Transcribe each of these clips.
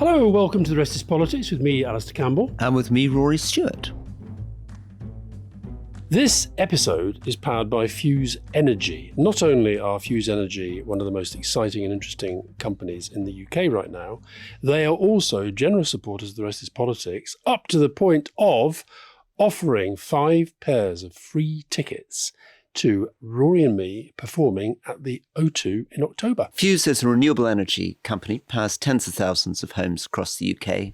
Hello, welcome to The Rest is Politics with me, Alastair Campbell. And with me, Rory Stewart. This episode is powered by Fuse Energy. Not only are Fuse Energy one of the most exciting and interesting companies in the UK right now, they are also generous supporters of The Rest is Politics, up to the point of offering 5 pairs of free tickets to Rory and me performing at the O2 in October. Fuse is a renewable energy company, powers tens of thousands of homes across the UK,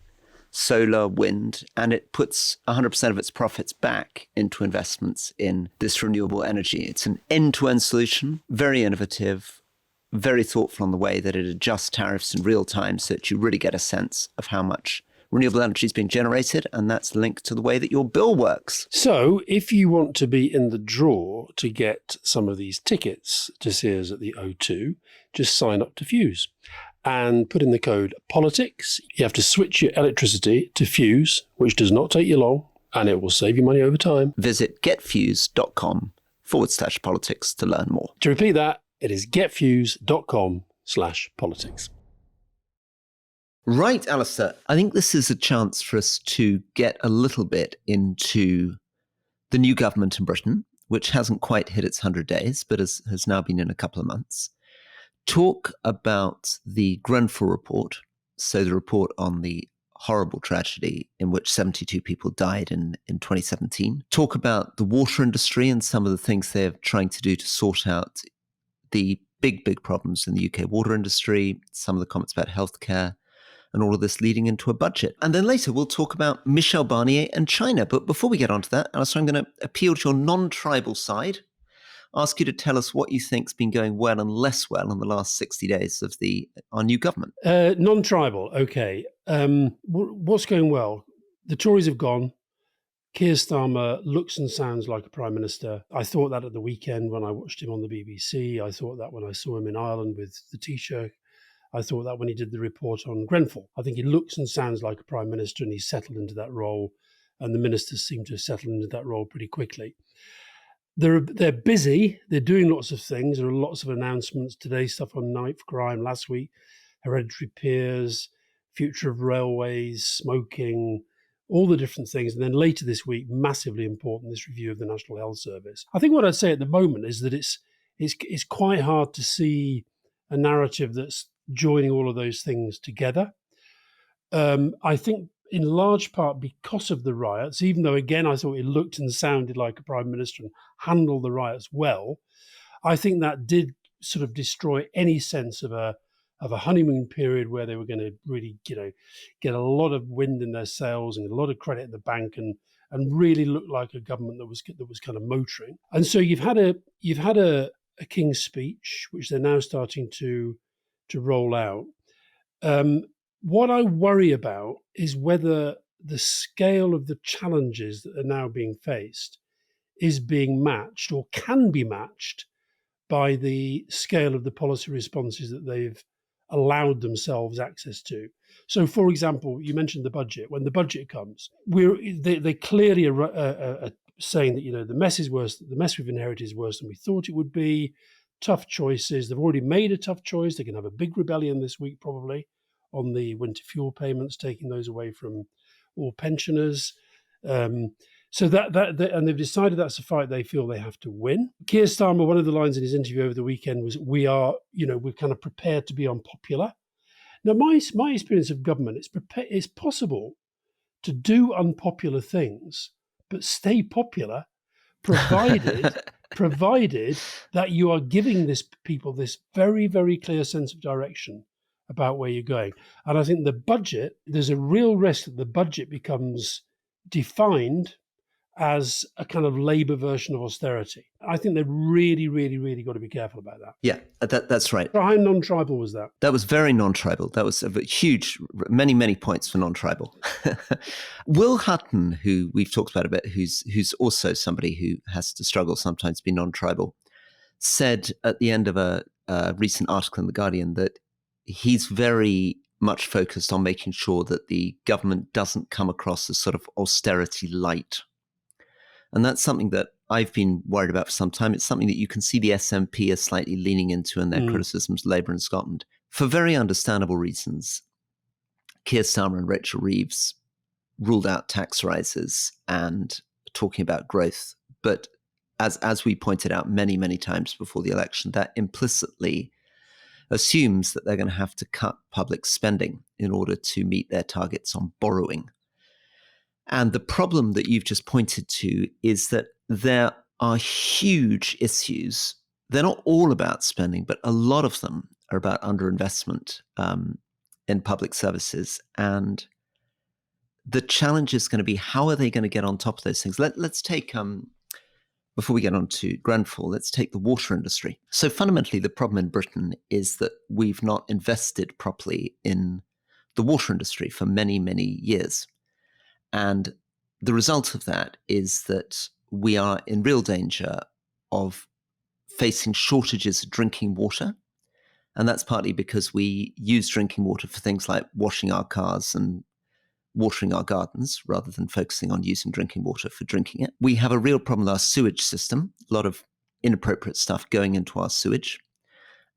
solar, wind, and it puts 100% of its profits back into investments in this renewable energy. It's an end-to-end solution, very innovative, very thoughtful on the way that it adjusts tariffs in real time so that you really get a sense of how much renewable energy is being generated, and that's linked to the way that your bill works. So if you want to be in the draw to get some of these tickets to see us at the O2, just sign up to Fuse and put in the code POLITICS. You have to switch your electricity to Fuse, which does not take you long, and it will save you money over time. Visit getfuse.com/politics to learn more. To repeat that, it is getfuse.com/politics. Right, Alastair. I think this is a chance for us to get a little bit into the new government in Britain, which hasn't quite hit its 100 days, but has now been in a couple of months. Talk about the Grenfell report, so the report on the horrible tragedy in which 72 people died in 2017. Talk about the water industry and some of the things they're trying to do to sort out the big problems in the UK water industry, some of the comments about healthcare, and all of this leading into a budget. And then later we'll talk about Michel Barnier and China. But before we get onto that, Alistair, I'm going to appeal to your non-tribal side, ask you to tell us what you think's been going well and less well in the last 60 days of our new government. Non-tribal, okay. What's going well? The Tories have gone. Keir Starmer looks and sounds like a prime minister. I thought that at the weekend when I watched him on the BBC. I thought that when I saw him in Ireland with the Taoiseach. I thought that when he did the report on Grenfell. I think he looks and sounds like a prime minister and he's settled into that role, and the ministers seem to have settled into that role pretty quickly. They're busy. They're doing lots of things. There are lots of announcements today, stuff on knife crime, last week, hereditary peers, future of railways, smoking, all the different things. And then later this week, massively important, this review of the National Health Service. I think what I'd say at the moment is that it's quite hard to see a narrative that's joining all of those things together. I think in large part because of the riots, even though, again, I thought it looked and sounded like a prime minister and handled the riots well, I think that did sort of destroy any sense of a honeymoon period where they were going to really, get a lot of wind in their sails and a lot of credit in the bank and really look like a government that was kind of motoring. And so you've had a King's Speech, which they're now starting to roll out. What I worry about is whether the scale of the challenges that are now being faced is being matched or can be matched by the scale of the policy responses that they've allowed themselves access to. So, for example, you mentioned the budget. When the budget comes, they clearly are saying that the mess is worse. The mess we've inherited is worse than we thought it would be. Tough choices. They've already made a tough choice. They can have a big rebellion this week, probably, on the winter fuel payments, taking those away from all pensioners. So that and they've decided that's a fight they feel they have to win. Keir Starmer, one of the lines in his interview over the weekend was, we're kind of prepared to be unpopular. Now, my experience of government, it's possible to do unpopular things, but stay popular, provided that you are giving people this very, very clear sense of direction about where you're going. And I think the budget, there's a real risk that the budget becomes defined as a kind of Labour version of austerity. I think they've really, really, really got to be careful about that. Yeah, that's right. How non-tribal was that? That was very non-tribal. That was a huge, many points for non-tribal. Will Hutton, who we've talked about a bit, who's also somebody who has to struggle sometimes to be non-tribal, said at the end of a recent article in The Guardian that he's very much focused on making sure that the government doesn't come across as sort of austerity light. And that's something that I've been worried about for some time. It's something that you can see the SNP is slightly leaning into in their criticisms of Labour in Scotland for very understandable reasons. Keir Starmer and Rachel Reeves ruled out tax rises and talking about growth. But as we pointed out many, many times before the election, that implicitly assumes that they're going to have to cut public spending in order to meet their targets on borrowing. And the problem that you've just pointed to is that there are huge issues. They're not all about spending, but a lot of them are about underinvestment in public services. And the challenge is going to be, how are they going to get on top of those things? Let's take, before we get on to Grenfell, let's take the water industry. So fundamentally, the problem in Britain is that we've not invested properly in the water industry for many, many years. And the result of that is that we are in real danger of facing shortages of drinking water. And that's partly because we use drinking water for things like washing our cars and watering our gardens rather than focusing on using drinking water for drinking it. We have a real problem with our sewage system, a lot of inappropriate stuff going into our sewage.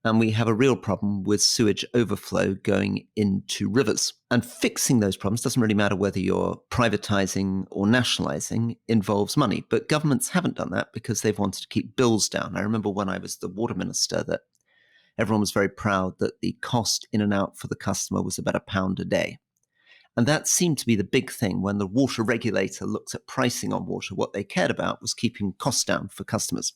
And we have a real problem with sewage overflow going into rivers. And fixing those problems doesn't really matter whether you're privatizing or nationalizing, involves money. But governments haven't done that because they've wanted to keep bills down. I remember when I was the water minister that everyone was very proud that the cost in and out for the customer was about £1 a day. And that seemed to be the big thing when the water regulator looked at pricing on water. What they cared about was keeping costs down for customers,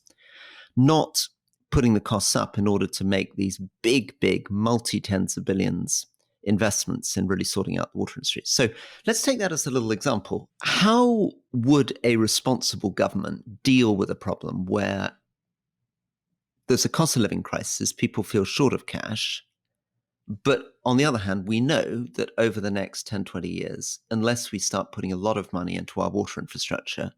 not putting the costs up in order to make these big, big multi-tens of billions investments in really sorting out the water industry. So let's take that as a little example. How would a responsible government deal with a problem where there's a cost of living crisis, people feel short of cash, but on the other hand, we know that over the next 10, 20 years, unless we start putting a lot of money into our water infrastructure,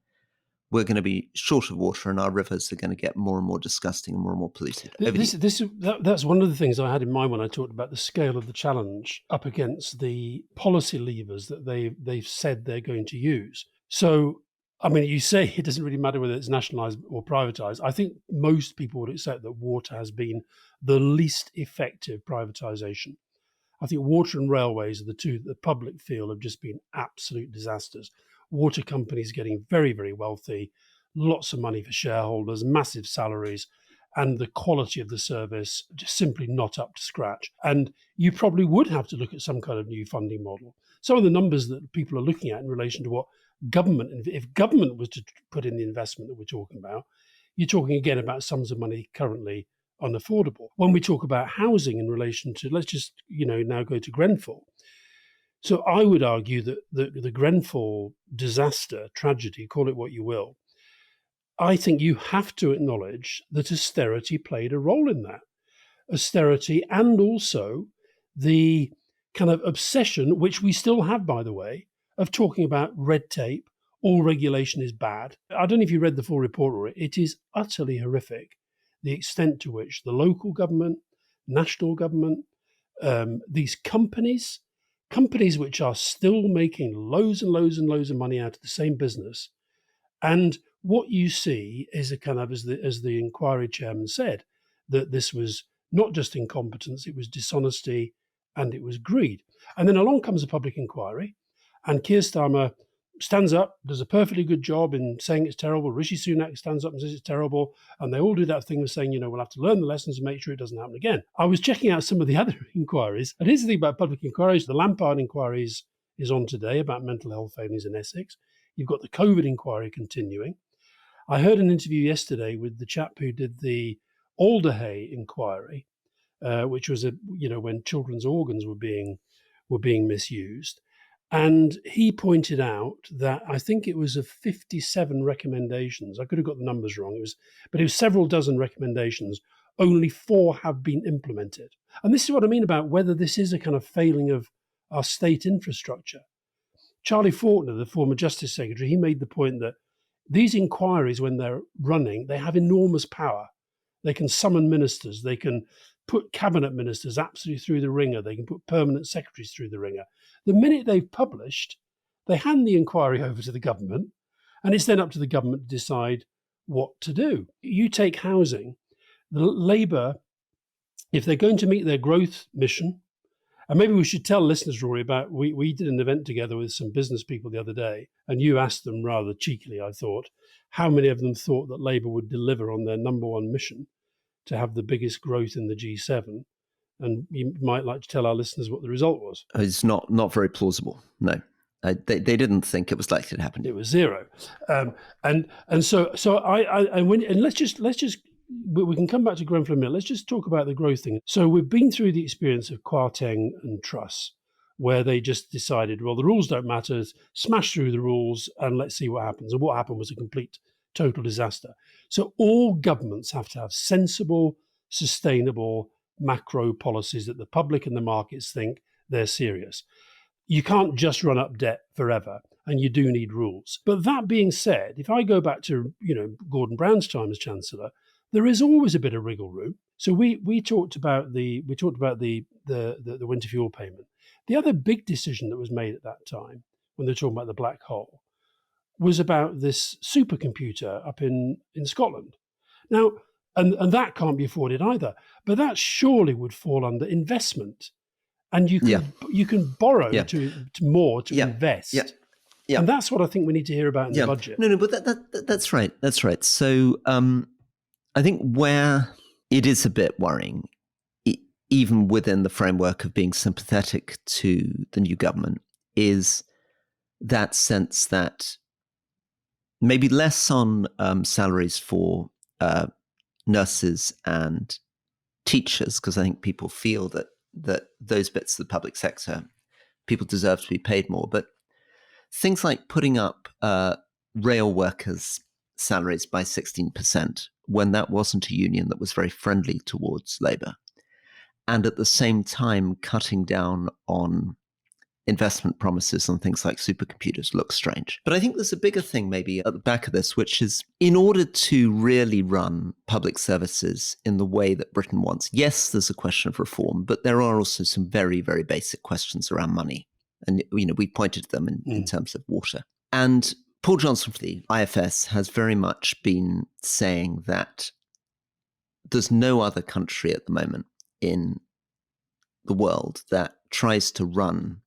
we're going to be short of water and our rivers are going to get more and more disgusting and more polluted. That's one of the things I had in mind when I talked about the scale of the challenge up against the policy levers that they've said they're going to use. So, I mean, you say it doesn't really matter whether it's nationalised or privatised. I think most people would accept that water has been the least effective privatisation. I think water and railways are the two that the public feel have just been absolute disasters. Water companies getting very, very wealthy, lots of money for shareholders, massive salaries, and the quality of the service just simply not up to scratch. And you probably would have to look at some kind of new funding model. Some of the numbers that people are looking at in relation to what government, if government was to put in the investment that we're talking about, you're talking again about sums of money currently unaffordable. When we talk about housing in relation to, let's just, now go to Grenfell. So I would argue that the Grenfell disaster, tragedy, call it what you will, I think you have to acknowledge that austerity played a role in that. Austerity and also the kind of obsession, which we still have, by the way, of talking about red tape. All regulation is bad. I don't know if you read the full report, Rory. It is utterly horrific, the extent to which the local government, national government, these companies which are still making loads and loads and loads of money out of the same business. And what you see is a kind of, as the inquiry chairman said, that this was not just incompetence, it was dishonesty and it was greed. And then along comes a public inquiry, and Keir Starmer stands up, does a perfectly good job in saying it's terrible. Rishi Sunak stands up and says it's terrible. And they all do that thing of saying, we'll have to learn the lessons and make sure it doesn't happen again. I was checking out some of the other inquiries. And here's the thing about public inquiries. The Lampard inquiry is on today about mental health failings in Essex. You've got the COVID inquiry continuing. I heard an interview yesterday with the chap who did the Alderhay inquiry, which was when children's organs were being misused. And he pointed out that I think it was of 57 recommendations. I could have got the numbers wrong. But it was several dozen recommendations. Only 4 have been implemented. And this is what I mean about whether this is a kind of failing of our state infrastructure. Charlie Faulkner, the former Justice Secretary, he made the point that these inquiries, when they're running, they have enormous power. They can summon ministers. They can put cabinet ministers absolutely through the ringer. They can put permanent secretaries through the ringer. The minute they've published, they hand the inquiry over to the government, and it's then up to the government to decide what to do. You take housing, the Labour, if they're going to meet their growth mission And maybe we should tell listeners, Rory, about we did an event together with some business people the other day, and you asked them rather cheekily, I thought, how many of them thought that Labour would deliver on their number one mission to have the biggest growth in the G7. And you might like to tell our listeners what the result was. It's not very plausible. No, they didn't think it was likely to happen. It was zero, and so let's just we can come back to Grenfell in a minute. Let's just talk about the growth thing. So we've been through the experience of Kwarteng and Truss, where they just decided, well, the rules don't matter, smash through the rules and let's see what happens. And what happened was a complete, total disaster. So all governments have to have sensible, sustainable macro policies that the public and the markets think they're serious. You can't just run up debt forever, and you do need rules. But that being said, if I go back to Gordon Brown's time as Chancellor, there is always a bit of wriggle room. So we talked about the winter fuel payment. The other big decision that was made at that time, when they're talking about the black hole, was about this supercomputer up in Scotland. Now, and that can't be afforded either. But that surely would fall under investment, and you can borrow to invest. Yeah. And that's what I think we need to hear about in the budget. No, but that's right. That's right. So I think where it is a bit worrying, even within the framework of being sympathetic to the new government, is that sense that maybe less on salaries for nurses and teachers, because I think people feel that those bits of the public sector, people deserve to be paid more. But things like putting up rail workers' salaries by 16%, when that wasn't a union that was very friendly towards Labour, and at the same time cutting down on investment promises on things like supercomputers, looks strange. But I think there's a bigger thing maybe at the back of this, which is in order to really run public services in the way that Britain wants, yes, there's a question of reform, but there are also some very, very basic questions around money. And, we pointed to them in terms of water. And Paul Johnson from the IFS has very much been saying that there's no other country at the moment in the world that tries to run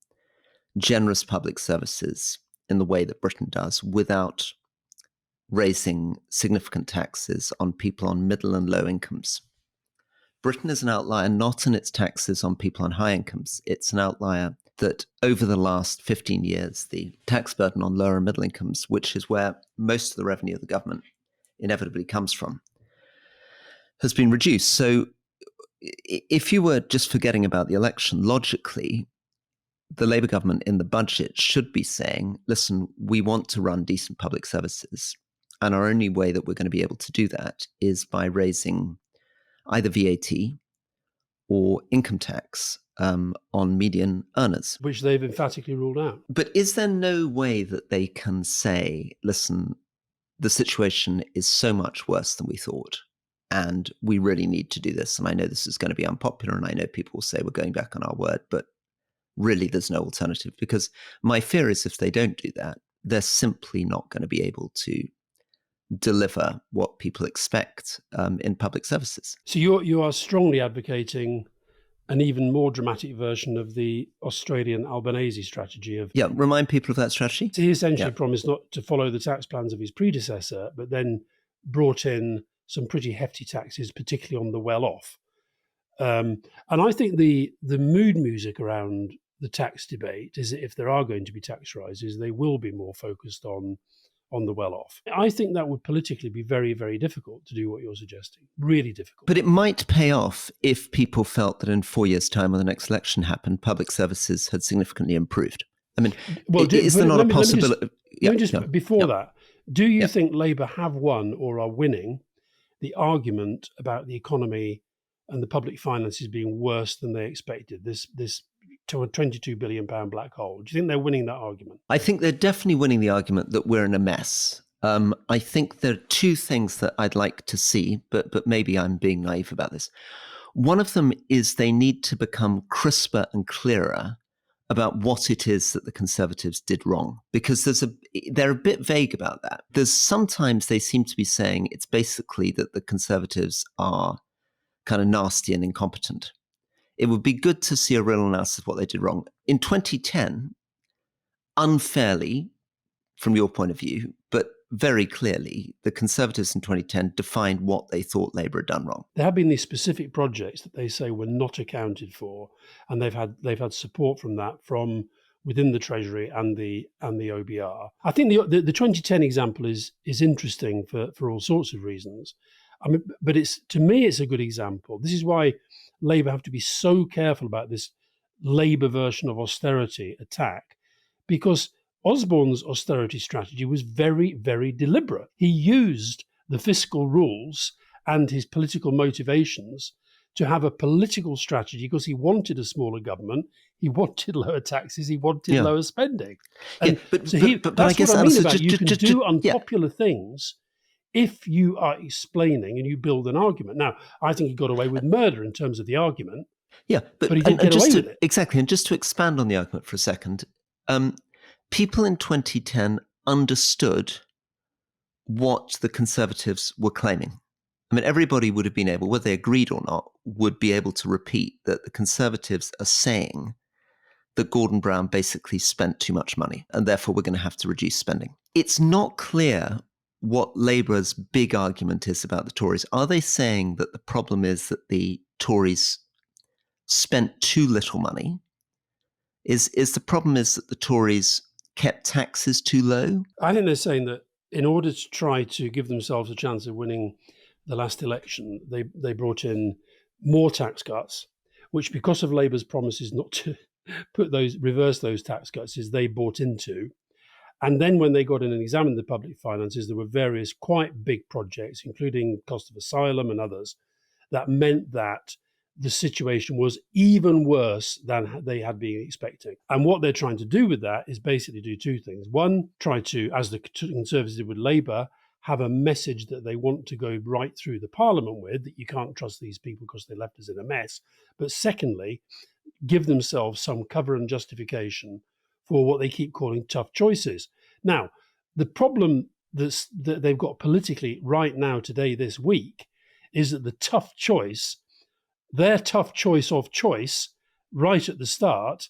generous public services in the way that Britain does without raising significant taxes on people on middle and low incomes. Britain is an outlier not in its taxes on people on high incomes. It's an outlier that over the last 15 years, the tax burden on lower and middle incomes, which is where most of the revenue of the government inevitably comes from, has been reduced. So if you were just forgetting about the election, logically, the Labour government in the budget should be saying, listen, we want to run decent public services. And our only way that we're going to be able to do that is by raising either VAT or income tax on median earners. Which they've emphatically ruled out. But is there no way that they can say, listen, the situation is so much worse than we thought, and we really need to do this? And I know this is going to be unpopular, and I know people will say we're going back on our word, but really there's no alternative. Because my fear is if they don't do that, they're simply not going to be able to deliver what people expect in public services. So you are strongly advocating an even more dramatic version of the Australian Albanese strategy of... Yeah, remind people of that strategy. So he essentially promised not to follow the tax plans of his predecessor, but then brought in some pretty hefty taxes, particularly on the well-off. And I think the mood music around the tax debate is that if there are going to be tax rises, they will be more focused on the well-off. I think that would politically be very, very difficult to do what you're suggesting. Really difficult. But it might pay off if people felt that in 4 years' time, when the next election happened, public services had significantly improved. I mean, is there not a possibility? Before that, do you think Labour have won or are winning the argument about the economy and the public finances being worse than they expected? This £22 billion black hole. Do you think they're winning that argument? I think they're definitely winning the argument that we're in a mess. I think there are two things that I'd like to see, but maybe I'm being naive about this. One of them is they need to become crisper and clearer about what it is that the Conservatives did wrong, because they're a bit vague about that. There's sometimes they seem to be saying it's basically that the Conservatives are kind of nasty and incompetent. it would be good to see a real analysis of what they did wrong. In 2010, unfairly, from your point of view, but very clearly, the Conservatives in 2010 defined what they thought Labour had done wrong. There have been these specific projects that they say were not accounted for, and they've had support from that from within the Treasury and the OBR. I think the 2010 example is interesting for all sorts of reasons. I mean, but to me it's a good example. This is why Labour have to be so careful about this Labour version of austerity attack, because Osborne's austerity strategy was very, very deliberate. He used the fiscal rules and his political motivations to have a political strategy because he wanted a smaller government, he wanted lower taxes, he wanted lower spending. And but that's I guess, what I mean Alistair, about you can do unpopular things if you are explaining and you build an argument. Now, I think he got away with murder in terms of the argument. Yeah, but he did get away with it. Exactly. And just to expand on the argument for a second, people in 2010 understood what the Conservatives were claiming. I mean, everybody would have been able, whether they agreed or not, would be able to repeat that the Conservatives are saying that Gordon Brown basically spent too much money and therefore we're going to have to reduce spending. It's not clear what Labour's big argument is about the Tories. Are they saying that the problem is that the Tories spent too little money? Is the problem is that the Tories kept taxes too low? I think they're saying that in order to try to give themselves a chance of winning the last election, they brought in more tax cuts, which, because of Labour's promises not to reverse those tax cuts, is they bought into. And then when they got in and examined the public finances, there were various quite big projects, including cost of asylum and others, that meant that the situation was even worse than they had been expecting. And what they're trying to do with that is basically do two things. One, try to, as the Conservatives did with Labour, have a message that they want to go right through the Parliament with, that you can't trust these people because they left us in a mess. But secondly, give themselves some cover and justification for what they keep calling tough choices. Now, the problem that they've got politically right now, today, this week, is that the tough choice, their tough choice of choice, right at the start,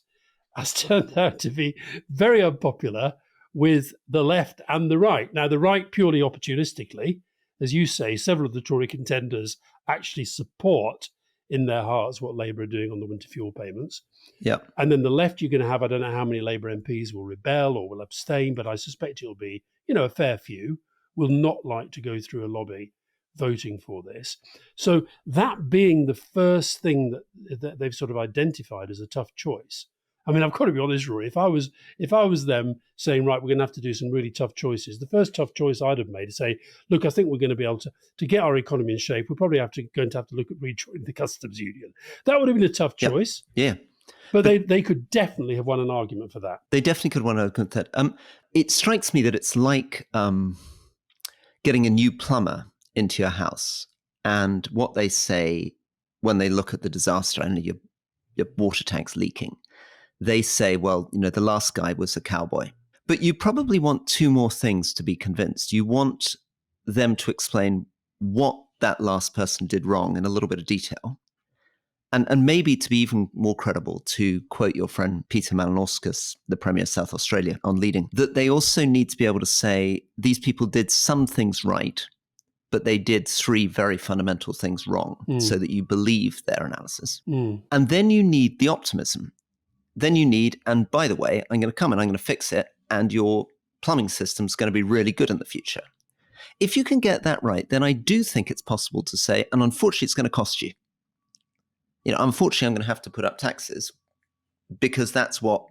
has turned out to be very unpopular with the left and the right. Now, the right purely opportunistically, as you say, several of the Tory contenders actually support in their hearts what Labour are doing on the winter fuel payments. Yeah. And then the left, you're going to have, I don't know how many Labour MPs will rebel or will abstain, but I suspect it'll be, a fair few will not like to go through a lobby voting for this. So that being the first thing that they've sort of identified as a tough choice. I mean, I've got to be honest, Rory, if I was them saying, right, we're going to have to do some really tough choices, the first tough choice I'd have made is say, look, I think we're going to be able to get our economy in shape. We're probably going to have to look at rejoining the customs union. That would have been a tough choice. Yeah. But they could definitely have won an argument for that. They definitely could have won an argument for that. It strikes me that it's like getting a new plumber into your house, and what they say when they look at the disaster and your water tank's leaking, they say, well, the last guy was a cowboy. But you probably want two more things to be convinced. You want them to explain what that last person did wrong in a little bit of detail. And maybe, to be even more credible, to quote your friend Peter Malinauskas, the Premier of South Australia, on Leading, that they also need to be able to say these people did some things right, but they did three very fundamental things wrong, so that you believe their analysis. And then you need the optimism. Then you need, and by the way, I'm going to come and I'm going to fix it, and your plumbing system's going to be really good in the future. If you can get that right, then I do think it's possible to say, and unfortunately, it's going to cost you. Unfortunately, I'm going to have to put up taxes because that's what,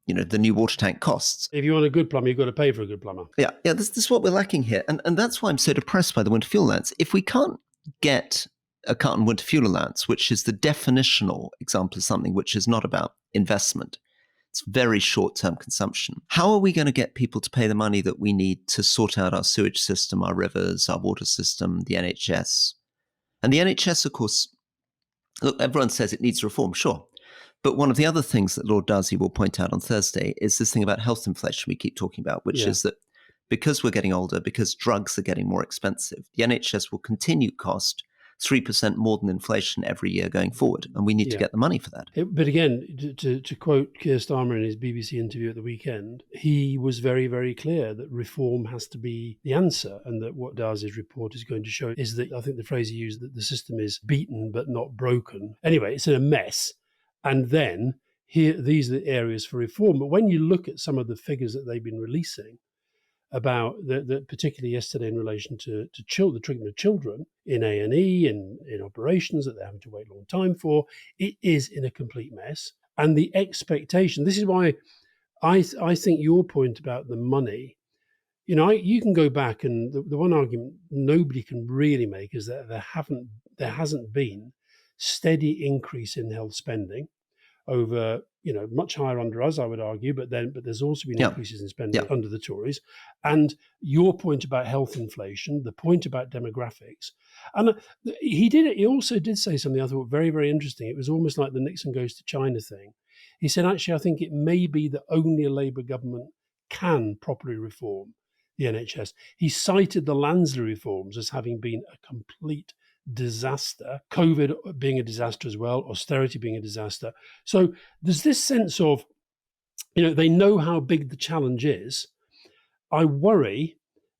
the new water tank costs. If you want a good plumber, you've got to pay for a good plumber. Yeah, this is what we're lacking here. And that's why I'm so depressed by the winter fuel allowance. If we can't get a cut on winter fuel allowance, which is the definitional example of something which is not about investment, it's very short-term consumption. How are we going to get people to pay the money that we need to sort out our sewage system, our rivers, our water system, the NHS? And the NHS, of course, look, everyone says it needs reform, sure. But one of the other things that Lord Darcy will point out on Thursday is this thing about health inflation we keep talking about, which is that because we're getting older, because drugs are getting more expensive, the NHS will continue to cost 3% more than inflation every year going forward. And we need to get the money for that. But again, to quote Keir Starmer in his BBC interview at the weekend, he was very, very clear that reform has to be the answer, and that what Darcy's report is going to show is that, I think the phrase he used, that the system is beaten but not broken. Anyway, it's in a mess. And then here, these are the areas for reform. But when you look at some of the figures that they've been releasing about, particularly yesterday in relation to the treatment of children in A&E and in operations that they're having to wait a long time for, it is in a complete mess. And the expectation, this is why I think your point about the money, you can go back, and the one argument nobody can really make is that there hasn't been steady increase in health spending over, much higher under us, I would argue, but there's also been increases in spending under the Tories. And your point about health inflation, the point about demographics, and he also did say something I thought very, very interesting. It was almost like the Nixon goes to China thing. He said, actually, I think it may be that only a Labour government can properly reform the NHS. He cited the Lansley reforms as having been a complete disaster, COVID being a disaster as well, austerity being a disaster. So there's this sense of, they know how big the challenge is. I worry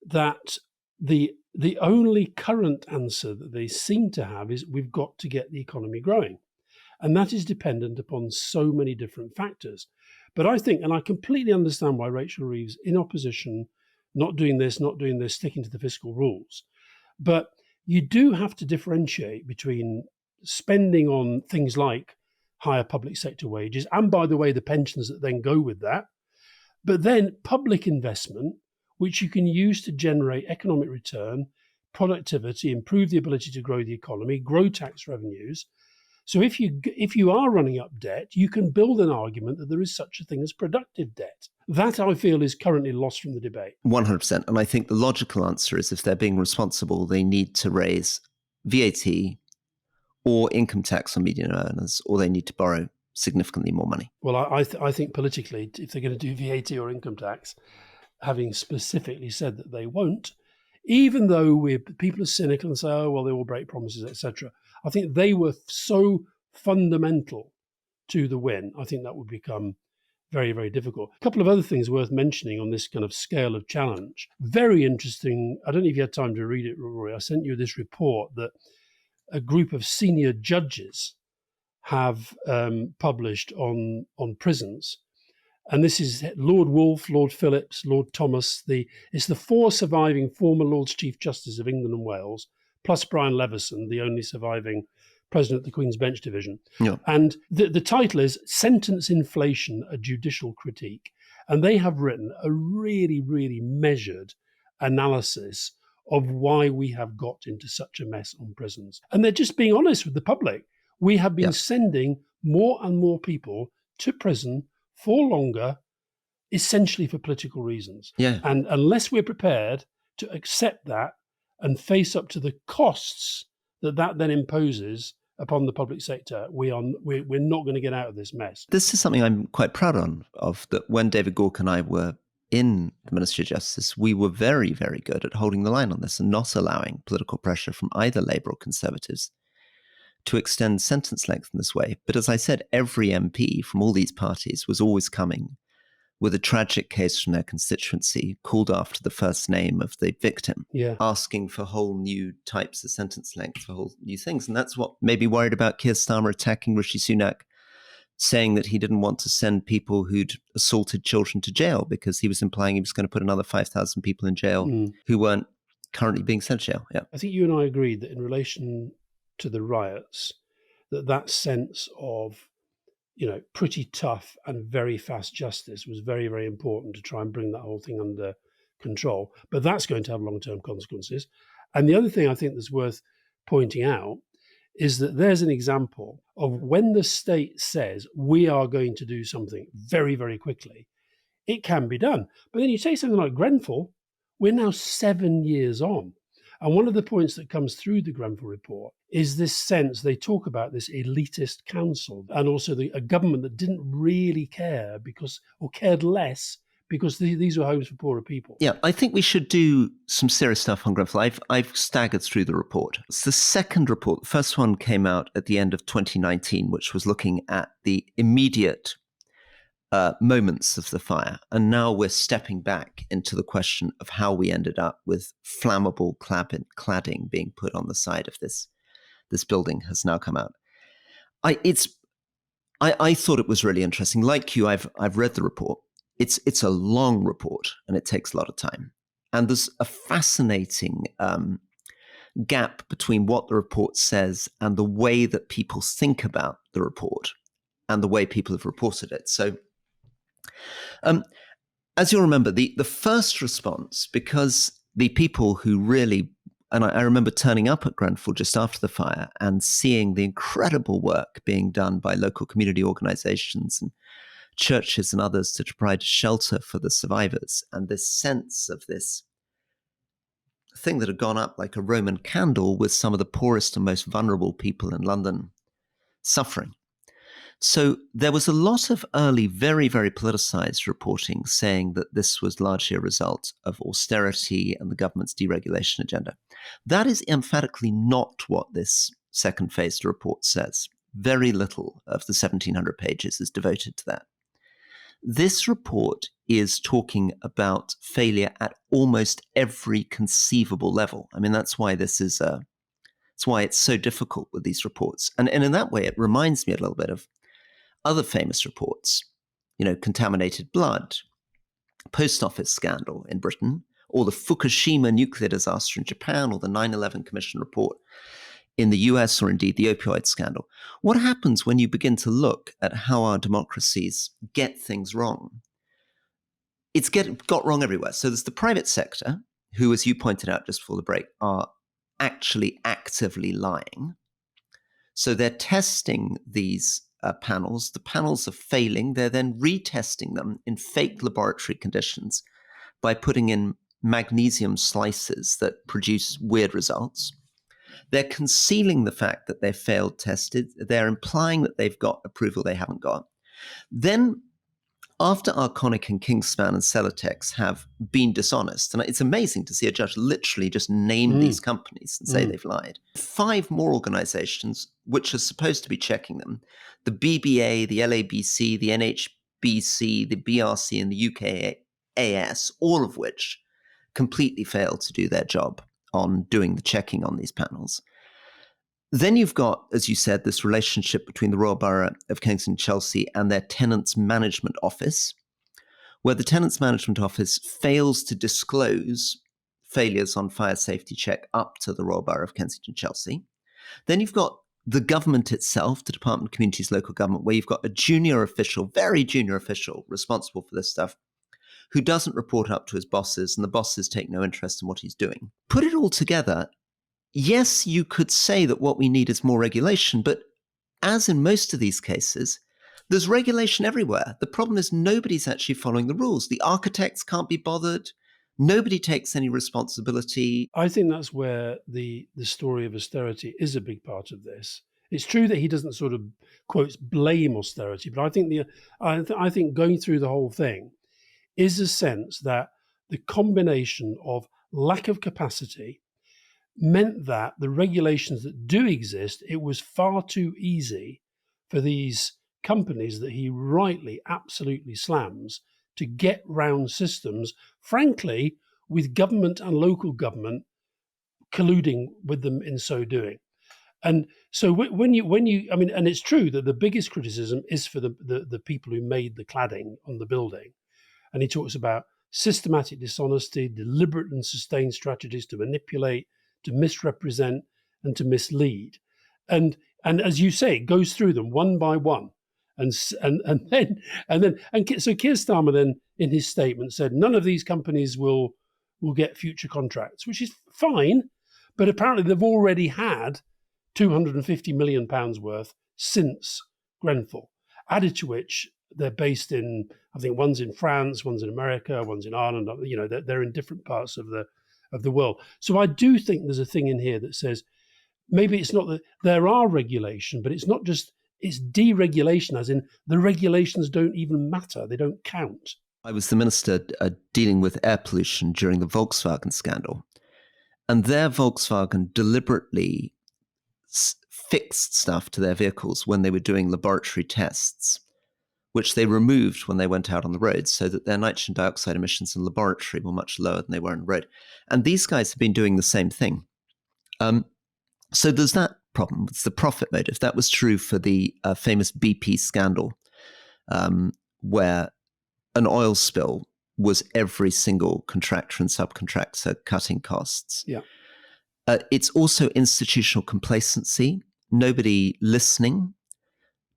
that the only current answer that they seem to have is we've got to get the economy growing. And that is dependent upon so many different factors. But I think, and I completely understand why Rachel Reeves, in opposition, not doing this, sticking to the fiscal rules. But you do have to differentiate between spending on things like higher public sector wages, and by the way, the pensions that then go with that, but then public investment, which you can use to generate economic return, productivity, improve the ability to grow the economy, grow tax revenues. So if you are running up debt, you can build an argument that there is such a thing as productive debt. That, I feel, is currently lost from the debate. 100%. And I think the logical answer is, if they're being responsible, they need to raise VAT or income tax on median earners, or they need to borrow significantly more money. Well, I think politically, if they're going to do VAT or income tax, having specifically said that they won't, even though people are cynical and say, oh, well, they will break promises, etc. I think they were so fundamental to the win. I think that would become very, very difficult. A couple of other things worth mentioning on this kind of scale of challenge. Very interesting. I don't know if you had time to read it, Rory. I sent you this report that a group of senior judges have published on prisons. And this is Lord Wolfe, Lord Phillips, Lord Thomas. It's the 4 surviving former Lords Chief Justice of England and Wales, plus Brian Leveson, the only surviving president of the Queen's Bench Division. Yeah. And the title is Sentence Inflation, a Judicial Critique. And they have written a really, really measured analysis of why we have got into such a mess on prisons. And they're just being honest with the public. We have been sending more and more people to prison for longer, essentially for political reasons. Yeah. And unless we're prepared to accept that and face up to the costs that then imposes upon the public sector, we're not going to get out of this mess. This is something I'm quite proud of, that when David Gauke and I were in the Ministry of Justice, we were very, very good at holding the line on this and not allowing political pressure from either Labour or Conservatives to extend sentence length in this way. But as I said, every MP from all these parties was always coming with a tragic case from their constituency called after the first name of the victim, asking for whole new types of sentence length for whole new things. And that's what made me worried about Keir Starmer attacking Rishi Sunak, saying that he didn't want to send people who'd assaulted children to jail, because he was implying he was going to put another 5,000 people in jail who weren't currently being sent to jail. Yeah. I think you and I agreed that in relation to the riots, that sense of, pretty tough and very fast justice was very, very important to try and bring that whole thing under control. But that's going to have long-term consequences. And the other thing I think that's worth pointing out is that there's an example of when the state says we are going to do something very, very quickly, it can be done. But then you say something like Grenfell, we're now 7 years on. And one of the points that comes through the Grenfell report is this sense, they talk about this elitist council and also a government that didn't really care or cared less because these were homes for poorer people. Yeah, I think we should do some serious stuff on Grenfell. I've staggered through the report. It's the second report. The first one came out at the end of 2019, which was looking at the immediate moments of the fire. And now we're stepping back into the question of how we ended up with flammable cladding being put on the side of this building has now come out. I thought it was really interesting. Like you, I've read the report. It's a long report and it takes a lot of time. And there's a fascinating gap between what the report says and the way that people think about the report and the way people have reported it. So as you'll remember, the first response, because the people who really, and I remember turning up at Grenfell just after the fire and seeing the incredible work being done by local community organizations and churches and others to provide shelter for the survivors, and this sense of this thing that had gone up like a Roman candle with some of the poorest and most vulnerable people in London suffering. So there was a lot of early, very, very politicized reporting saying that this was largely a result of austerity and the government's deregulation agenda. That is emphatically not what this second phase report says. Very little of the 1,700 pages is devoted to that. This report is talking about failure at almost every conceivable level. I mean, that's why this is that's why it's so difficult with these reports. And in that way, it reminds me a little bit of other famous reports, contaminated blood, post office scandal in Britain, or the Fukushima nuclear disaster in Japan, or the 9/11 Commission report in the US, or indeed the opioid scandal. What happens when you begin to look at how our democracies get things wrong? It's got wrong everywhere. So there's the private sector, who, as you pointed out just before the break, are actually actively lying. So they're testing these panels. The panels are failing. They're then retesting them in fake laboratory conditions by putting in magnesium slices that produce weird results. They're concealing the fact that they've failed tested. They're implying that they've got approval they haven't got. Then, after Arconic and Kingspan and Celotex have been dishonest, and it's amazing to see a judge literally just name these companies and say they've lied. 5 more organizations, which are supposed to be checking them, the BBA, the LABC, the NHBC, the BRC, and the UKAS, all of which completely failed to do their job on doing the checking on these panels. Then you've got, as you said, this relationship between the Royal Borough of Kensington and Chelsea and their Tenants Management Office, where the Tenants Management Office fails to disclose failures on fire safety check up to the Royal Borough of Kensington and Chelsea. Then you've got the government itself, the Department of Communities, local government, where you've got a junior official, very junior official, responsible for this stuff, who doesn't report up to his bosses, and the bosses take no interest in what he's doing. Put it all together, yes, you could say that what we need is more regulation, but as in most of these cases, there's regulation everywhere. The problem is nobody's actually following the rules. The architects can't be bothered. Nobody takes any responsibility. I think that's where the story of austerity is a big part of this. It's true that he doesn't sort of, quotes, blame austerity, but I think going through the whole thing is a sense that the combination of lack of capacity meant that the regulations that do exist, it was far too easy for these companies that he rightly absolutely slams to get round systems, frankly, with government and local government colluding with them in so doing. And so when you, I mean, and it's true that the biggest criticism is for the people who made the cladding on the building. And he talks about systematic dishonesty, deliberate and sustained strategies to manipulate, to misrepresent, and to mislead. And as you say, it goes through them one by one. So Keir Starmer then in his statement said none of these companies will get future contracts, which is fine, but apparently they've already had £250 million worth since Grenfell, added to which they're based in, I think one's in France, one's in America, one's in Ireland. They're in different parts of the world. So I do think there's a thing in here that says maybe it's not that there are regulation, but it's not just, it's deregulation, as in the regulations don't even matter. They don't count. I was the minister dealing with air pollution during the Volkswagen scandal. And there, Volkswagen deliberately fixed stuff to their vehicles when they were doing laboratory tests, which they removed when they went out on the road, so that their nitrogen dioxide emissions in the laboratory were much lower than they were on the road. And these guys have been doing the same thing. So there's that problem. It's the profit motive. That was true for the famous BP scandal, where an oil spill was every single contractor and subcontractor cutting costs. Yeah. It's also institutional complacency, nobody listening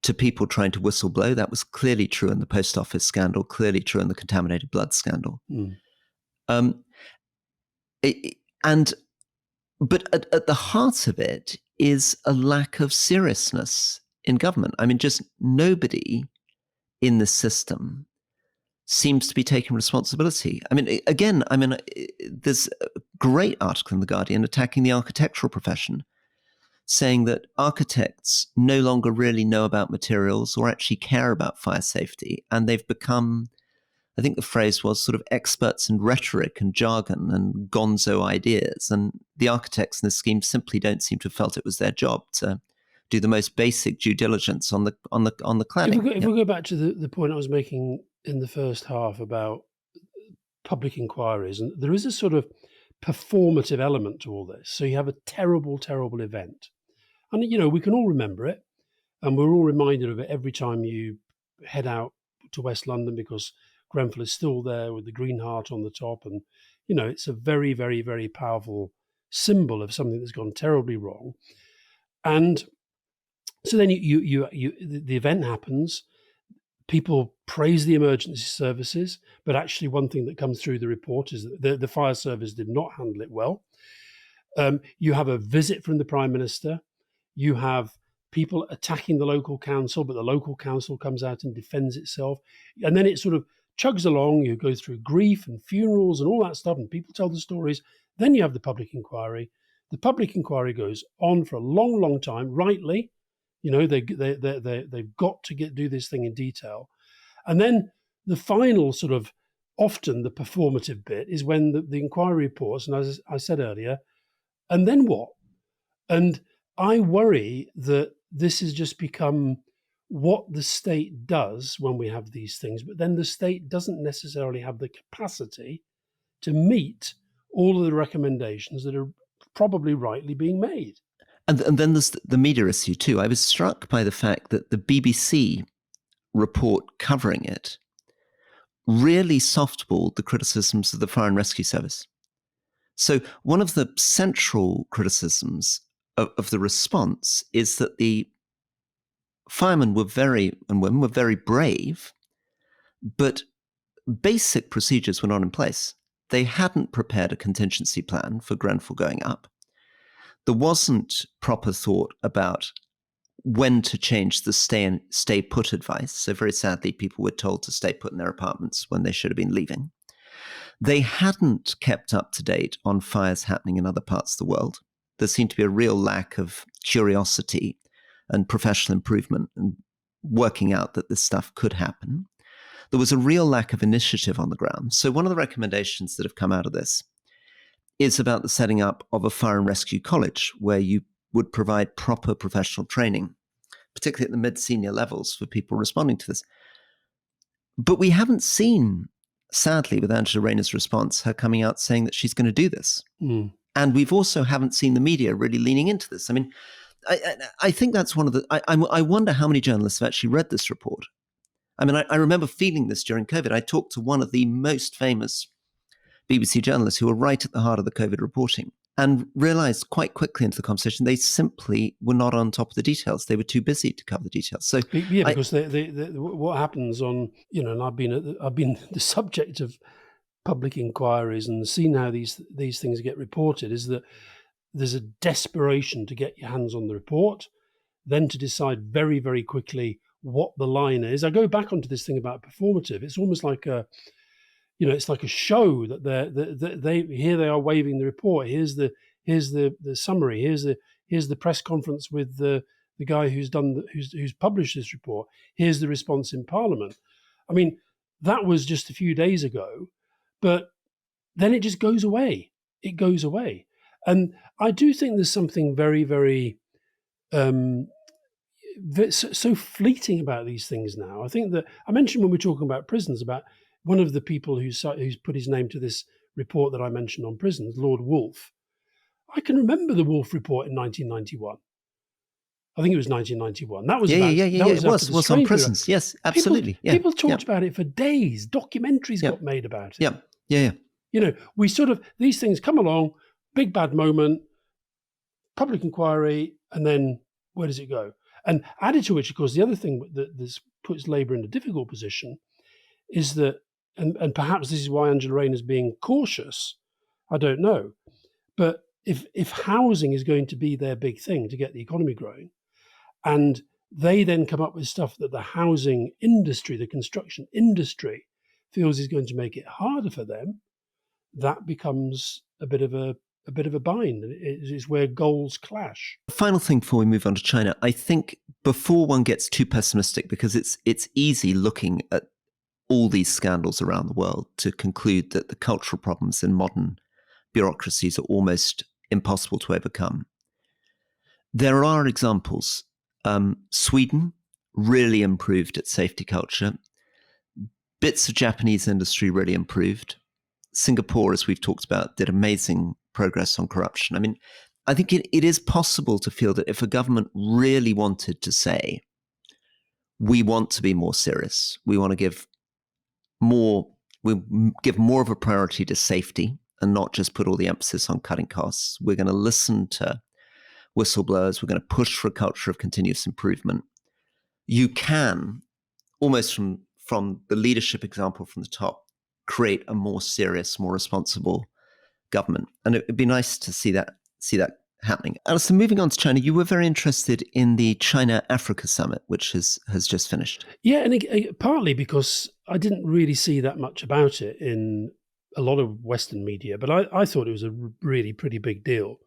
to people trying to whistleblow. That was clearly true in the post office scandal, clearly true in the contaminated blood scandal. But at the heart of it is a lack of seriousness in government. I mean, just nobody in the system seems to be taking responsibility. I mean, again, there's a great article in The Guardian attacking the architectural profession, saying that architects no longer really know about materials or actually care about fire safety. And they've become, I think the phrase was, sort of experts in rhetoric and jargon and gonzo ideas. And the architects in this scheme simply don't seem to have felt it was their job to do the most basic due diligence on the cladding. If we go back to the point I was making in the first half about public inquiries, and there is a sort of performative element to all this. So you have a terrible, terrible event. And, we can all remember it. And we're all reminded of it every time you head out to West London, because Grenfell is still there with the green heart on the top. And, it's a very, very, very powerful symbol of something that's gone terribly wrong. And so then the event happens. People praise the emergency services, but actually one thing that comes through the report is that the fire service did not handle it well. You have a visit from the Prime Minister. You have people attacking the local council, but the local council comes out and defends itself. And then it sort of chugs along. You go through grief and funerals and all that stuff, and people tell the stories. Then you have the public inquiry. The public inquiry goes on for a long, long time, rightly. They've got to do this thing in detail. And then the final sort of, often the performative bit is when the inquiry reports, and as I said earlier, and then what? And I worry that this has just become what the state does when we have these things, but then the state doesn't necessarily have the capacity to meet all of the recommendations that are probably rightly being made. And then there's the media issue too. I was struck by the fact that the BBC report covering it really softballed the criticisms of the Fire and Rescue Service. So one of the central criticisms of the response is that the firemen and women were very brave, but basic procedures were not in place. They hadn't prepared a contingency plan for Grenfell going up. There wasn't proper thought about when to change the stay put advice. So very sadly, people were told to stay put in their apartments when they should have been leaving. They hadn't kept up to date on fires happening in other parts of the world. There seemed to be a real lack of curiosity and professional improvement and working out that this stuff could happen. There was a real lack of initiative on the ground. So one of the recommendations that have come out of this is about the setting up of a fire and rescue college where you would provide proper professional training, particularly at the mid-senior levels for people responding to this. But we haven't seen, sadly, with Angela Rayner's response, her coming out saying that she's going to do this. And we've also haven't seen the media really leaning into this. I mean, I think that's one of the... I wonder how many journalists have actually read this report. I mean, I remember feeling this during COVID. I talked to one of the most famous BBC journalists who were right at the heart of the COVID reporting and realized quite quickly into the conversation they simply were not on top of the details. They were too busy to cover the details. So yeah, because what happens on, and I've been the subject of public inquiries and seen how these things get reported, is that there's a desperation to get your hands on the report, then to decide very, very quickly what the line is. I go back onto this thing about performative. It's almost like it's like a show that they are waving the report. Here's the summary. Here's the press conference with the guy who's published this report. Here's the response in Parliament. I mean, that was just a few days ago, but then it just goes away. It goes away. And I do think there's something very, very um, so fleeting about these things now. I think that I mentioned when we were talking about prisons, about one of the people who's put his name to this report that I mentioned on prisons, Lord Wolfe. I can remember the Wolfe report in 1991. I think it was 1991. That was Yeah. It after the was on Strange period. prisons. Yes, absolutely. People talked about it for days. Documentaries got made about it. Yeah. You know, we sort of, these things come along, big bad moment, public inquiry, and then where does it go? And added to which, of course, the other thing that this puts Labour in a difficult position is that, and perhaps this is why Angela Rayner is being cautious, I don't know, but if housing is going to be their big thing to get the economy growing, and they then come up with stuff that the housing industry, the construction industry, feels is going to make it harder for them, that becomes a bit of a bind. It is where goals clash. Final thing before we move on to China, I think before one gets too pessimistic, because it's easy looking at all these scandals around the world to conclude that the cultural problems in modern bureaucracies are almost impossible to overcome. There are examples. Sweden really improved its safety culture. Bits of Japanese industry really improved. Singapore, as we've talked about, did amazing progress on corruption. I mean, I think it is possible to feel that if a government really wanted to say, we want to be more serious, we want to give more of a priority to safety and not just put all the emphasis on cutting costs. We're going to listen to whistleblowers. We're going to push for a culture of continuous improvement. You can, almost from the leadership example from the top, create a more serious, more responsible government. And it'd be nice to see that happening. Alastair, moving on to China, you were very interested in the China-Africa summit, which has just finished. Yeah, and partly because I didn't really see that much about it in a lot of Western media, but I thought it was a really pretty big deal.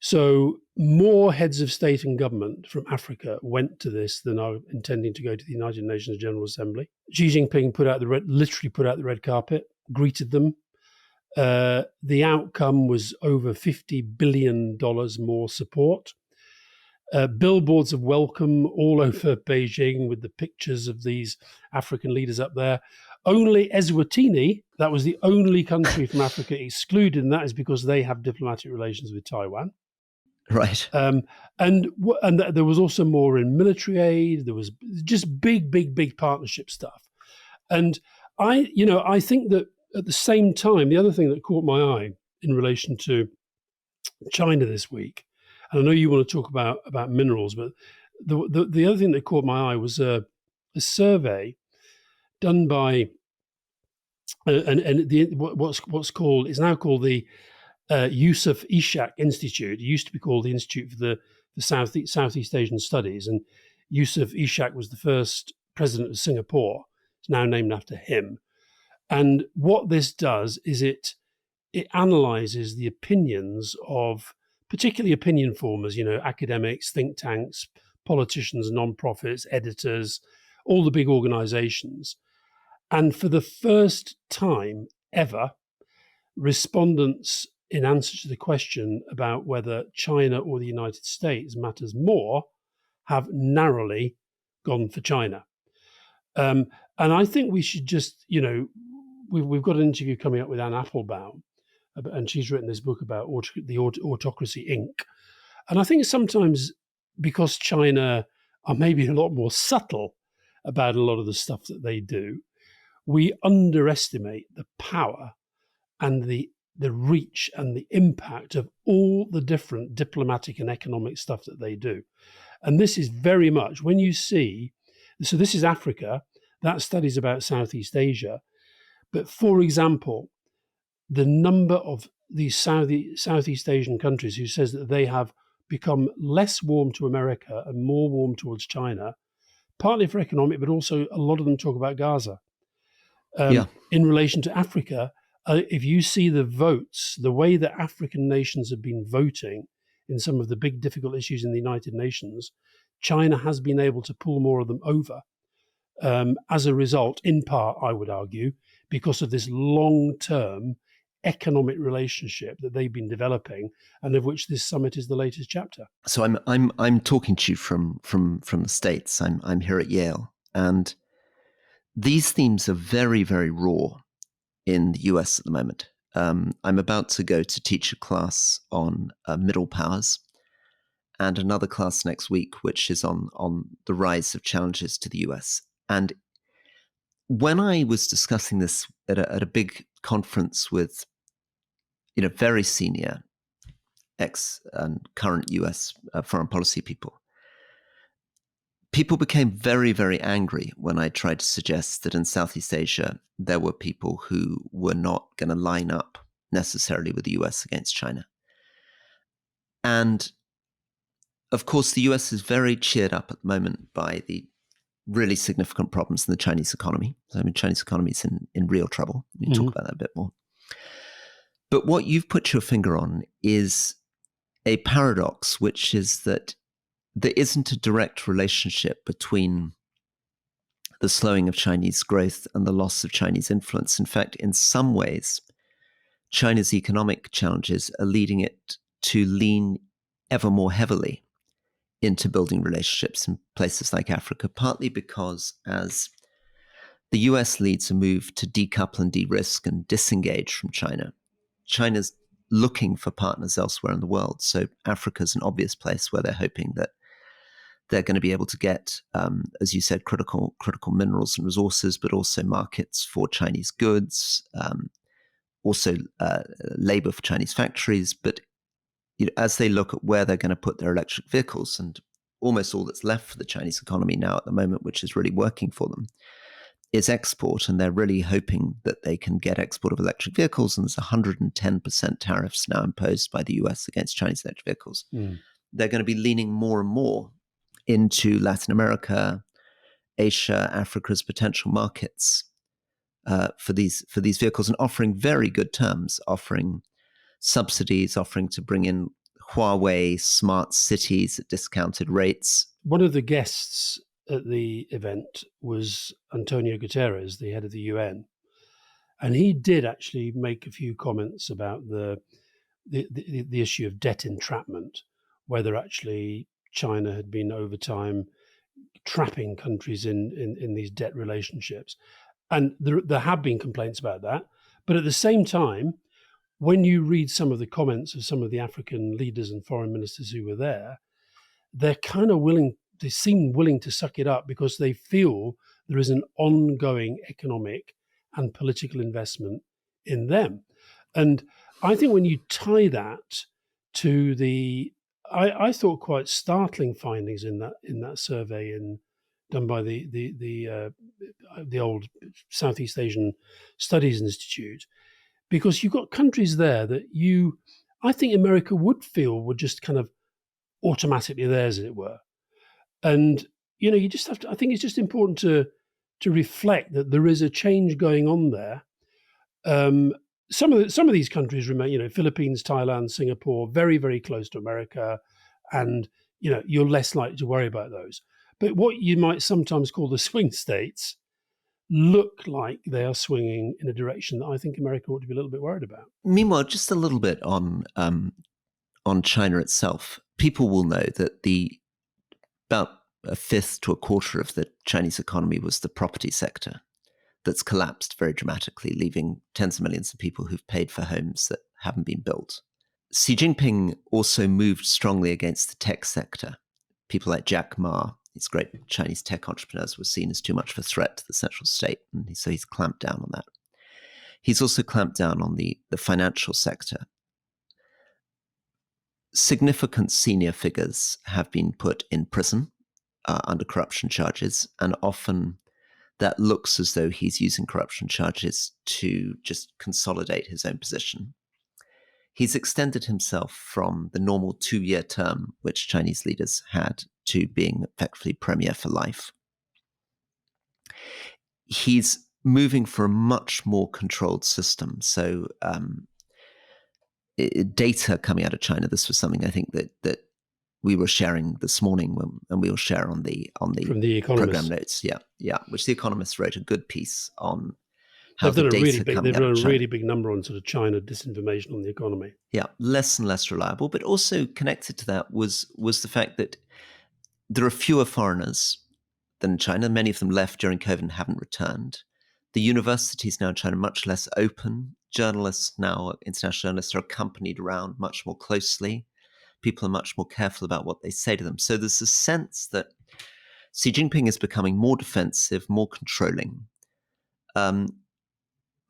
So more heads of state and government from Africa went to this than are intending to go to the United Nations General Assembly. Xi Jinping literally put out the red carpet, greeted them. The outcome was over $50 billion more support. Billboards of welcome all over Beijing with the pictures of these African leaders up there. Only Eswatini, that was the only country from Africa excluded, and that is because they have diplomatic relations with Taiwan. Right. And there was also more in military aid. There was just big partnership stuff. And I think that at the same time, the other thing that caught my eye in relation to China this week, and I know you want to talk about minerals, but the other thing that caught my eye was a survey done by what's called, it's now called the Yusof Ishak Institute. It used to be called the Institute for the Southeast Asian Studies, and Yusof Ishak was the first president of Singapore. It's now named after him. And what this does is it analyzes the opinions of particularly opinion formers, academics, think tanks, politicians, non-profits, editors, all the big organizations. And for the first time ever, respondents, in answer to the question about whether China or the United States matters more, have narrowly gone for China. And I think we should just, we've got an interview coming up with Anne Applebaum, and she's written this book about the Autocracy Inc. And I think sometimes because China are maybe a lot more subtle about a lot of the stuff that they do, we underestimate the power and the reach and the impact of all the different diplomatic and economic stuff that they do. And this is very much when you see, so this is Africa, that study's about Southeast Asia. But for example, the number of these Southeast Asian countries who says that they have become less warm to America and more warm towards China, partly for economic, but also a lot of them talk about Gaza. In relation to Africa, if you see the votes, the way that African nations have been voting in some of the big difficult issues in the United Nations, China has been able to pull more of them over. as a result, in part, I would argue, because of this long-term economic relationship that they've been developing, and of which this summit is the latest chapter. So I'm talking to you from the States. I'm here at Yale, and these themes are very, very raw in the US at the moment. I'm about to go to teach a class on middle powers, and another class next week, which is on the rise of challenges to the US. And when I was discussing this at a big conference with, very senior ex and current US foreign policy people, people became very, very angry when I tried to suggest that in Southeast Asia, there were people who were not going to line up necessarily with the US against China. And of course, the US is very cheered up at the moment by the really significant problems in the Chinese economy. So, Chinese economy is in real trouble. We can talk about that a bit more. But what you've put your finger on is a paradox, which is that there isn't a direct relationship between the slowing of Chinese growth and the loss of Chinese influence. In fact, in some ways, China's economic challenges are leading it to lean ever more heavily into building relationships in places like Africa, partly because as the US leads a move to decouple and de-risk and disengage from China, China's looking for partners elsewhere in the world. So Africa's an obvious place where they're hoping that they're going to be able to get, as you said, critical minerals and resources, but also markets for Chinese goods, also labor for Chinese factories. But as they look at where they're going to put their electric vehicles, and almost all that's left for the Chinese economy now at the moment, which is really working for them, is export. And they're really hoping that they can get export of electric vehicles. And there's 110% tariffs now imposed by the US against Chinese electric vehicles. They're going to be leaning more and more into Latin America, Asia, Africa as potential markets for these vehicles, and offering very good terms, offering subsidies, offering to bring in Huawei smart cities at discounted rates. One of the guests at the event was Antonio Guterres, the head of the UN, and he did actually make a few comments about the issue of debt entrapment, whether actually China had been over time trapping countries in these debt relationships. And there have been complaints about that. But at the same time, when you read some of the comments of some of the African leaders and foreign ministers who were there, they're kind of they seem willing to suck it up because they feel there is an ongoing economic and political investment in them. And I think when you tie that to I thought quite startling findings in that survey done by the old Southeast Asian Studies Institute, because you've got countries there that I think America would feel were just kind of automatically theirs, as it were. And you just have to. I think it's just important to reflect that there is a change going on there. Some of these countries remain, Philippines, Thailand, Singapore, very, very close to America, and you're less likely to worry about those. But what you might sometimes call the swing states look like they are swinging in a direction that I think America ought to be a little bit worried about. Meanwhile, just a little bit on China itself. People will know that about a fifth to a quarter of the Chinese economy was the property sector that's collapsed very dramatically, leaving tens of millions of people who've paid for homes that haven't been built. Xi Jinping also moved strongly against the tech sector. People like Jack Ma, these great Chinese tech entrepreneurs, were seen as too much of a threat to the central state, and so he's clamped down on that. He's also clamped down on the financial sector. Significant senior figures have been put in prison under corruption charges, and often that looks as though he's using corruption charges to just consolidate his own position. He's extended himself from the normal 2-year term, which Chinese leaders had, to being effectively premier for life. He's moving for a much more controlled system. So data coming out of China, this was something I think that we were sharing this morning, and we will share on the From The program Economist. notes. Yeah, which The Economist wrote a good piece on how They've the done a data coming out of China. really big number on sort of China disinformation on the economy. Yeah, less and less reliable, but also connected to that was the fact that there are fewer foreigners than in China. Many of them left during COVID and haven't returned. The universities now in China are much less open. Journalists now, international journalists, are accompanied around much more closely. People are much more careful about what they say to them. So there's a sense that Xi Jinping is becoming more defensive, more controlling.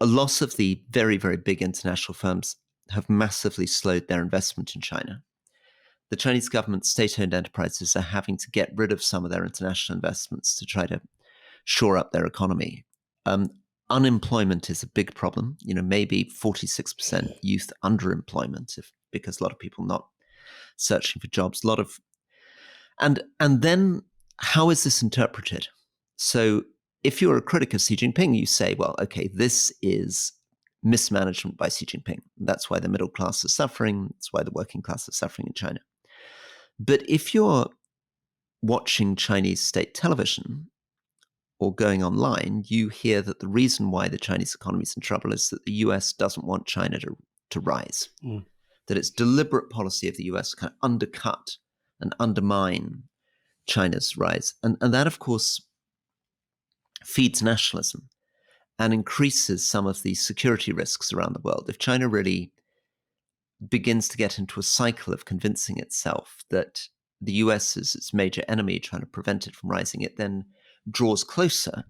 A loss of the very, very big international firms have massively slowed their investment in China. The Chinese government's state-owned enterprises are having to get rid of some of their international investments to try to shore up their economy. Unemployment is a big problem. Maybe 46% youth underemployment, because a lot of people not searching for jobs. And then how is this interpreted? So if you're a critic of Xi Jinping, you say, well, okay, this is mismanagement by Xi Jinping. That's why the middle class is suffering. That's why the working class is suffering in China. But if you're watching Chinese state television or going online, you hear that the reason why the Chinese economy is in trouble is that the US doesn't want China to rise. That it's deliberate policy of the US to kind of undercut and undermine China's rise. And that, of course, feeds nationalism and increases some of the security risks around the world. If China really begins to get into a cycle of convincing itself that the US is its major enemy, trying to prevent it from rising, it then draws closer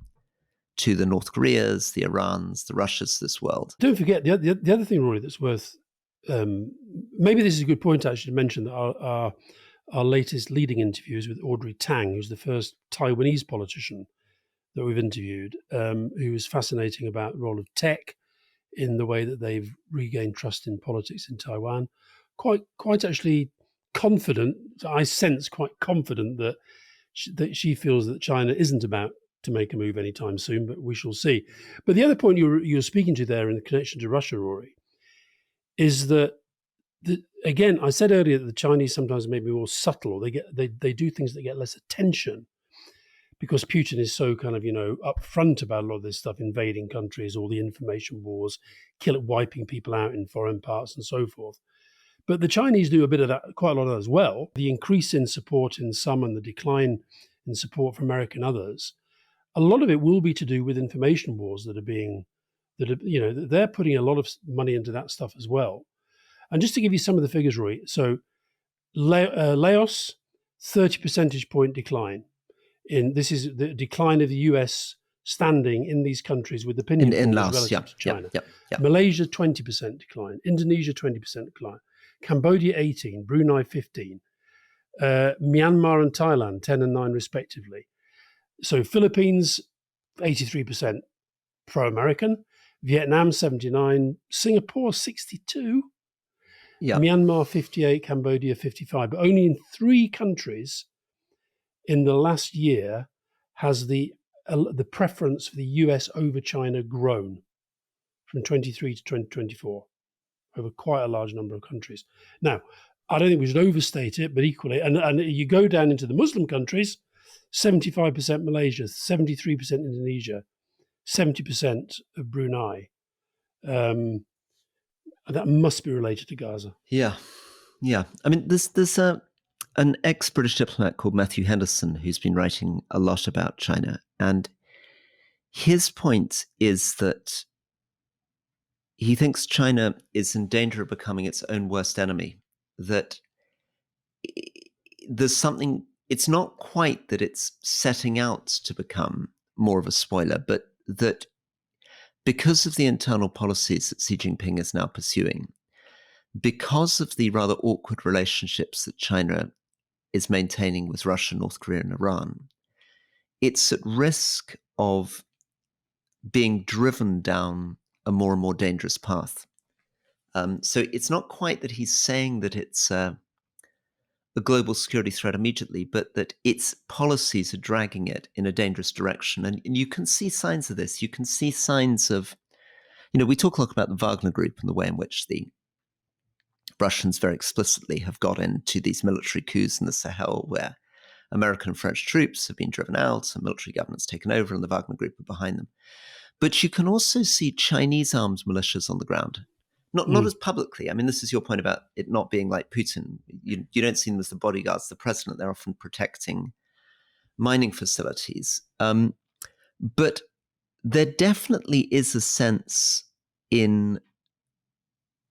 to the North Koreas, the Irans, the Russias of this world. Don't forget, the other thing, Rory, that's worth, maybe this is a good point actually to mention, that our latest leading interview is with Audrey Tang, who's the first Taiwanese politician that we've interviewed, who was fascinating about the role of tech in the way that they've regained trust in politics in Taiwan. Quite actually confident, I sense quite confident that she feels that China isn't about to make a move anytime soon, but we shall see. But the other point you're speaking to there in connection to Russia, Rory, is that again, I said earlier that the Chinese sometimes may be more subtle, or they do things that get less attention because Putin is so kind of, upfront about a lot of this stuff, invading countries, all the information wars, wiping people out in foreign parts and so forth. But the Chinese do a bit of that, quite a lot of that as well. The increase in support in some and the decline in support for America and others, a lot of it will be to do with information wars they're putting a lot of money into that stuff as well. And just to give you some of the figures, Roy, so Laos, 30 percentage point decline. This is the decline of the US standing in these countries with opinion in polls Laos, relative to China. Yeah. Malaysia, 20% decline. Indonesia, 20% decline. Cambodia, 18. Brunei, 15. Myanmar and Thailand, 10 and 9 respectively. So Philippines, 83% pro-American. Vietnam, 79. Singapore, 62. Yeah. Myanmar, 58. Cambodia, 55. But only in 3 countries in the last year has the preference for the US over China grown from 23 to 2024 over quite a large number of countries. Now, I don't think we should overstate it, but equally, and you go down into the Muslim countries, 75% Malaysia, 73% Indonesia, 70% of Brunei. That must be related to Gaza. Yeah. I mean, there's an ex-British diplomat called Matthew Henderson who's been writing a lot about China. And his point is that he thinks China is in danger of becoming its own worst enemy, that there's something, it's not quite that it's setting out to become more of a spoiler, but that because of the internal policies that Xi Jinping is now pursuing, because of the rather awkward relationships that China is maintaining with Russia, North Korea, and Iran, it's at risk of being driven down a more and more dangerous path. So it's not quite that he's saying that it's a global security threat immediately, but that its policies are dragging it in a dangerous direction. And you can see signs of this. You can see signs of, we talk a lot about the Wagner Group and the way in which the Russians very explicitly have got into these military coups in the Sahel where American and French troops have been driven out and military governments taken over and the Wagner Group are behind them. But you can also see Chinese armed militias on the ground. Not as publicly. I mean, this is your point about it not being like Putin. You don't see them as the bodyguards of the president. They're often protecting mining facilities. But there definitely is a sense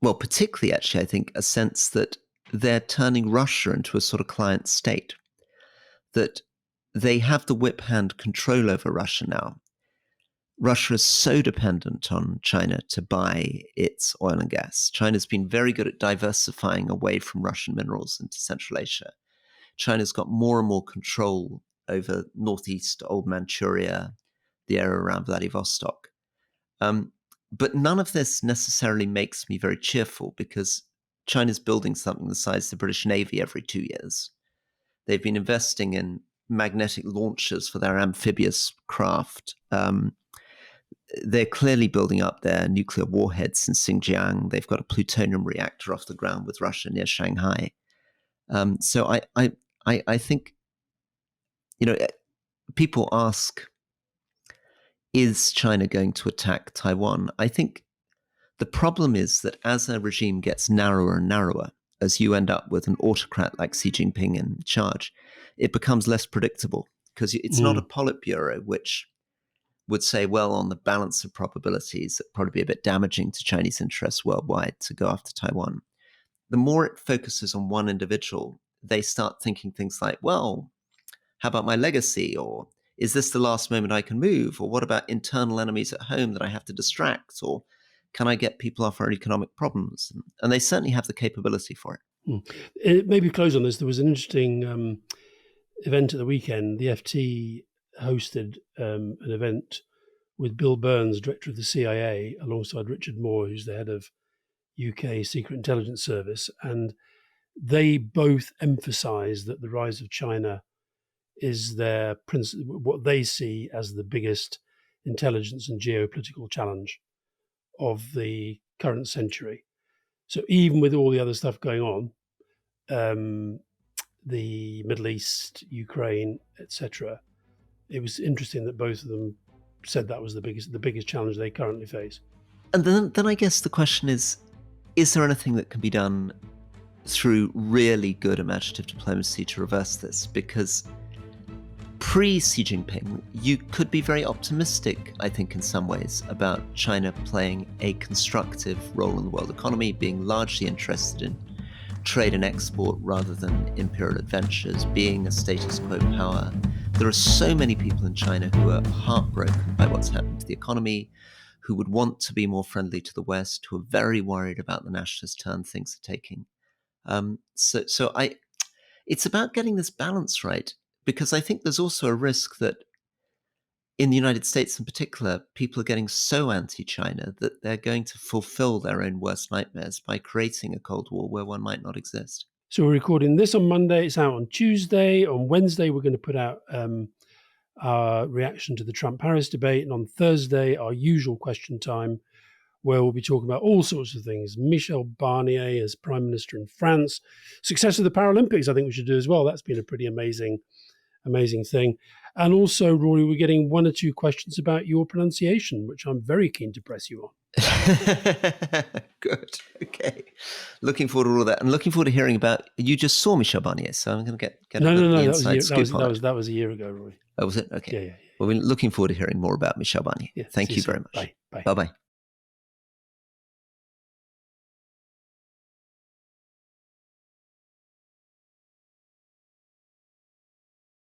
particularly actually, I think, a sense that they're turning Russia into a sort of client state, that they have the whip hand control over Russia now. Russia is so dependent on China to buy its oil and gas. China's been very good at diversifying away from Russian minerals into Central Asia. China's got more and more control over northeast old Manchuria, the area around Vladivostok. But none of this necessarily makes me very cheerful because China's building something the size of the British Navy every 2 years. They've been investing in magnetic launchers for their amphibious craft. They're clearly building up their nuclear warheads in Xinjiang. They've got a plutonium reactor off the ground with Russia near Shanghai. So I think, people ask, is China going to attack Taiwan? I think the problem is that as a regime gets narrower and narrower, as you end up with an autocrat like Xi Jinping in charge, it becomes less predictable because it's not a Politburo which would say, well, on the balance of probabilities, it'd probably be a bit damaging to Chinese interests worldwide to go after Taiwan. The more it focuses on one individual, they start thinking things like, well, how about my legacy? Or is this the last moment I can move? Or what about internal enemies at home that I have to distract? Or can I get people off our economic problems? And they certainly have the capability for it. Maybe close on this. There was an interesting event at the weekend. The FT hosted an event with Bill Burns, director of the CIA, alongside Richard Moore, who's the head of UK Secret Intelligence Service. And they both emphasized that the rise of China is what they see as the biggest intelligence and geopolitical challenge of the current century. So even with all the other stuff going on, the Middle East, Ukraine, etc., it was interesting that both of them said that was the biggest challenge they currently face. And then I guess the question is there anything that can be done through really good imaginative diplomacy to reverse this? Because pre-Xi Jinping, you could be very optimistic, I think, in some ways, about China playing a constructive role in the world economy, being largely interested in trade and export rather than imperial adventures, being a status quo power. There are so many people in China who are heartbroken by what's happened to the economy, who would want to be more friendly to the West, who are very worried about the nationalist turn things are taking. It's about getting this balance right, because I think there's also a risk that in the United States in particular, people are getting so anti-China that they're going to fulfill their own worst nightmares by creating a Cold War where one might not exist. So we're recording this on Monday. It's out on Tuesday. On Wednesday, we're going to put out our reaction to the Trump-Harris debate. And on Thursday, our usual question time, where we'll be talking about all sorts of things. Michel Barnier as Prime Minister in France. Success of the Paralympics, I think we should do as well. That's been a pretty amazing thing. And also, Rory, we're getting one or two questions about your pronunciation, which I'm very keen to press you on. Good. Okay. Looking forward to all of that. And looking forward to hearing about, you just saw Michel Barnier, so I'm going to get the inside scoop on it. That was a year ago, Rory. Oh, was it? Okay. Yeah. Well, we're looking forward to hearing more about Michel Barnier. Yeah, Thank you very much. Bye. Bye-bye.